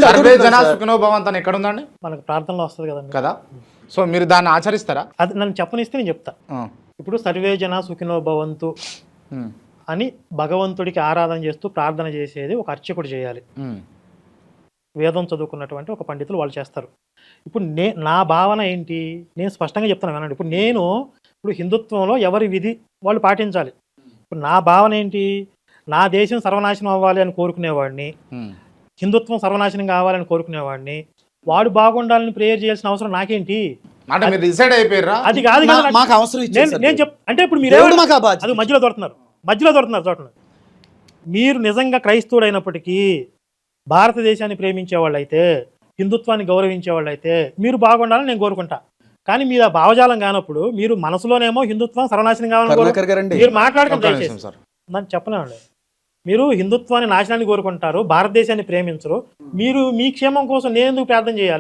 Survey జనా సుఖినో భవంతు అని ఎక్కడ ఉందండి? మనకు ప్రార్థనలో వస్తుంది కదండి కదా. సో మీరు దాన్ని ఆచరిస్తారా? అది నన్ను చెప్పనిస్తే నేను చెప్తా. ఇప్పుడు సర్వే జన సుఖినో భవంతు అని భగవంతుడికి ఆరాధన చేస్తూ ప్రార్థన చేసేది ఒక అర్చకుడు చేయాలి. వేదం చదువుకున్నటువంటి ఒక పండితులు వాళ్ళు చేస్తారు. ఇప్పుడు నా భావన ఏంటి, నేను స్పష్టంగా చెప్తాను వినండి. ఇప్పుడు హిందుత్వంలో ఎవరి విధి వాళ్ళు పాటించాలి. ఇప్పుడు నా భావన ఏంటి, నా దేశం సర్వనాశనం అవ్వాలి అని కోరుకునేవాడిని, హిందుత్వం సర్వనాశనం కావాలని కోరుకునేవాడిని, వాడు బాగుండాలని ప్రేయర్ చేయాల్సిన అవసరం నాకేంటి? అది కాదు నేను అంటే ఇప్పుడు మీరు అది మధ్యలో దొరుకుతున్నారు చూడండి. మీరు నిజంగా క్రైస్తవుడు అయినప్పటికీ భారతదేశాన్ని ప్రేమించే వాళ్ళు అయితే, హిందుత్వాన్ని గౌరవించే వాళ్ళు అయితే మీరు బాగుండాలని నేను కోరుకుంటా. కానీ మీరు ఆ భావజాలం కానప్పుడు మీరు మనసులోనేమో హిందుత్వం సర్వనాశనం కావాలని మీరు మాట్లాడకండి. నన్ను చెప్పలేమండి. మీరు హిందుత్వాన్ని నాశనాన్ని కోరుకుంటారు, భారతదేశాన్ని ప్రేమించరు. మీరు మీ క్షేమం కోసం నేను ఎందుకు ప్రార్థన చేయాలి?